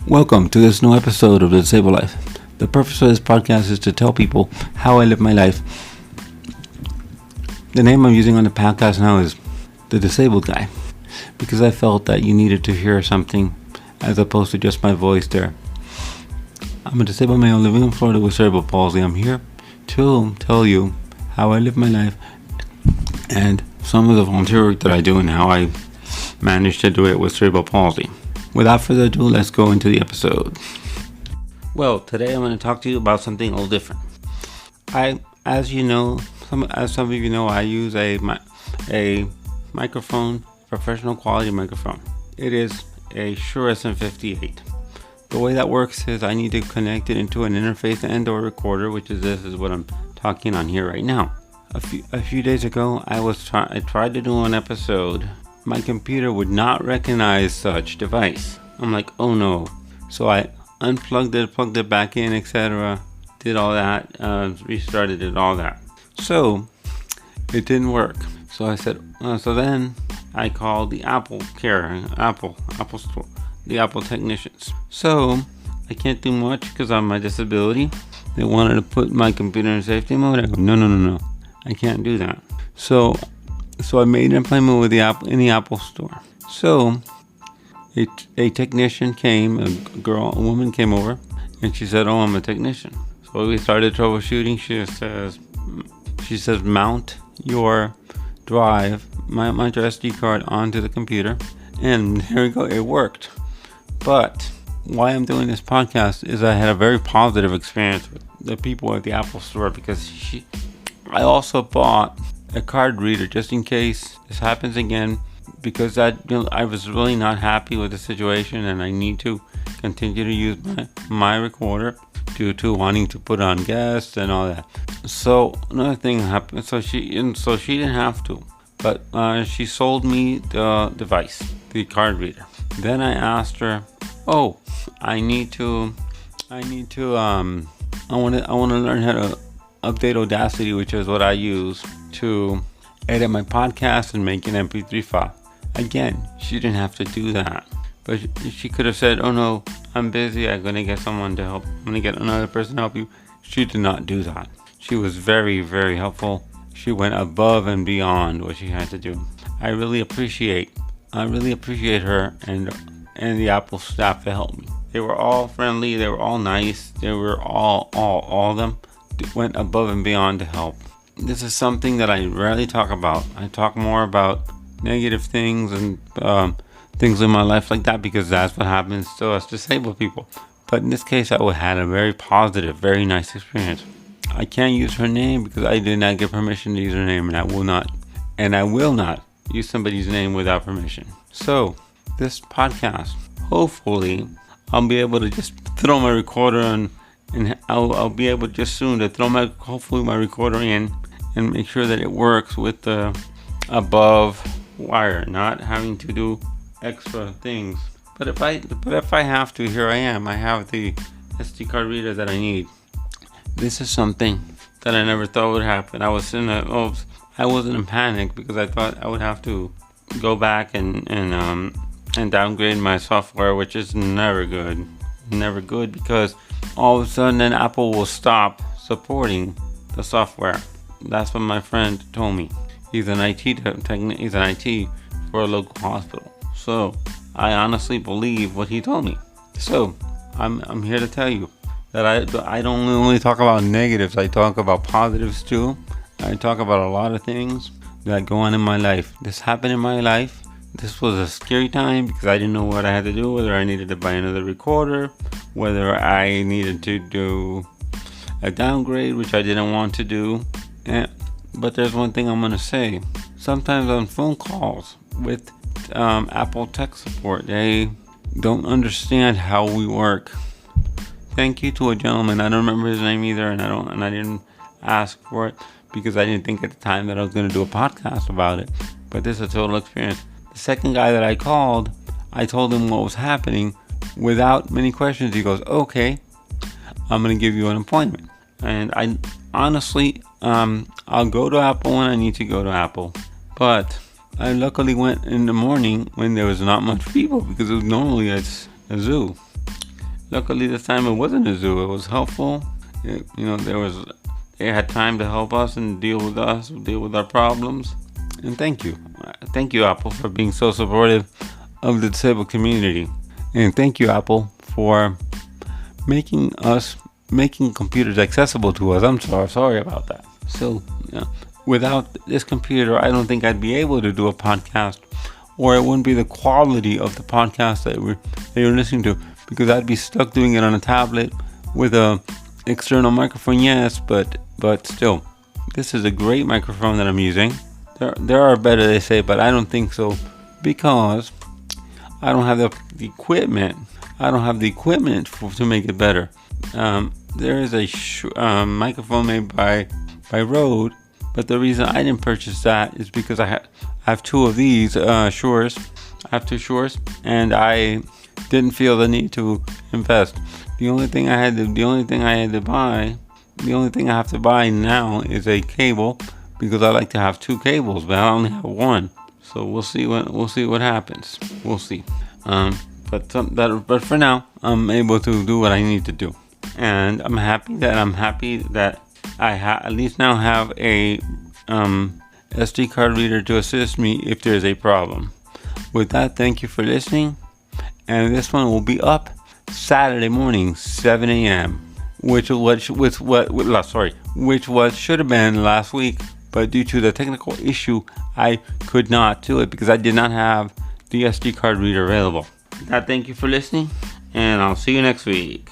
Welcome to this new episode of The Disabled Life. The purpose of this podcast is to tell people how I live my life. The name I'm using on the podcast now is The Disabled Guy, because I felt that you needed to hear something as opposed to just my voice there. I'm a disabled male living in Florida with cerebral palsy. I'm here to tell you how I live my life and some of the volunteer work that I do and how I managed to do it with cerebral palsy. Without further ado, let's go into the episode. Well, today I'm going to talk to you about something a little different. As some of you know, I use a microphone, professional quality microphone. It is a Shure SM58. The way that works is I need to connect it into an interface and/or recorder, which is what I'm talking on here right now. A few days ago, I tried to do an episode. My computer would not recognize such device. I'm like, oh no. So I unplugged it, plugged it back in, etc. Did all that, restarted it, all that. So it didn't work. So I said, so then I called the Apple Store, the Apple technicians. So I can't do much because of my disability. They wanted to put my computer in safety mode. I go, no. I can't do that. So I made an appointment with the Apple Store. So a technician came, a woman came over, and she said, "Oh, I'm a technician." So we started troubleshooting. She says, mount your drive, mount your SD card onto the computer, and here we go. It worked. But why I'm doing this podcast is I had a very positive experience with the people at the Apple Store because I also bought a card reader just in case this happens again, because I was really not happy with the situation and I need to continue to use my recorder due to wanting to put on guests and all that. So another thing happened. So she didn't have to, but she sold me the device, the card reader. Then I asked her, "Oh, I want to learn how to update Audacity, which is what I use to edit my podcast and make an MP3 file." Again, she didn't have to do that, but she could have said, "Oh no, I'm busy. I'm gonna get someone to help. I'm gonna get another person to help you." She did not do that. She was very, very helpful. She went above and beyond what she had to do. I really appreciate her and the Apple staff that helped me. They were all friendly. They were all nice. They were all of them went above and beyond to help. This is something that I rarely talk about. I talk more about negative things and things in my life like that because that's what happens to us disabled people. But in this case, I had a very positive, very nice experience. I can't use her name because I did not get permission to use her name, and I will not use somebody's name without permission. So this podcast, hopefully, I'll be able to just throw my recorder on. And I'll be able just soon to throw hopefully my recorder in and make sure that it works with the above wire, not having to do extra things. But if I have to, here I am. I have the SD card reader that I need. This is something that I never thought would happen. I wasn't in panic because I thought I would have to go back and downgrade my software, which is never good. Never good because all of a sudden then Apple will stop supporting the software. That's what my friend told me. He's an IT he's an IT for a local hospital. So I honestly believe what he told me. So I'm here to tell you that I don't only talk about negatives. I talk about positives too. I talk about a lot of things that go on in my life. This happened in my life. This was a scary time because I didn't know what I had to do, whether I needed to buy another recorder, whether I needed to do a downgrade, which I didn't want to do. But there's one thing I'm going to say. Sometimes on phone calls with Apple tech support, they don't understand how we work. Thank you to a gentleman. I don't remember his name either, and I didn't ask for it because I didn't think at the time that I was going to do a podcast about it. But this is a total experience. The second guy that I called, I told him what was happening without many questions. He goes, "Okay, I'm going to give you an appointment." And I honestly, I'll go to Apple when I need to go to Apple. But I luckily went in the morning when there was not much people because normally it's a zoo. Luckily, this time it wasn't a zoo. It was helpful. They had time to help us and deal with our problems. And thank you, Apple, for being so supportive of the disabled community. And thank you, Apple, for making computers accessible to us. I'm sorry about that. So, without this computer, I don't think I'd be able to do a podcast, or it wouldn't be the quality of the podcast that you're listening to, because I'd be stuck doing it on a tablet with a external microphone. Yes, but still, this is a great microphone that I'm using. There are better, they say, but I don't think so, because I don't have the equipment. I don't have the equipment to make it better. There is a microphone made by Rode, but the reason I didn't purchase that is because I have two of these Shure. I have two Shures, and I didn't feel the need to invest. The only thing I have to buy now is a cable, because I like to have two cables, but I only have one. So we'll see what happens. We'll see. But for now, I'm able to do what I need to do, and I'm happy that I at least now have a SD card reader to assist me if there's a problem. With that, thank you for listening, and this one will be up Saturday morning, 7 a.m. Which should have been last week, but due to the technical issue, I could not do it because I did not have the SD card reader available. With that, thank you for listening, and I'll see you next week.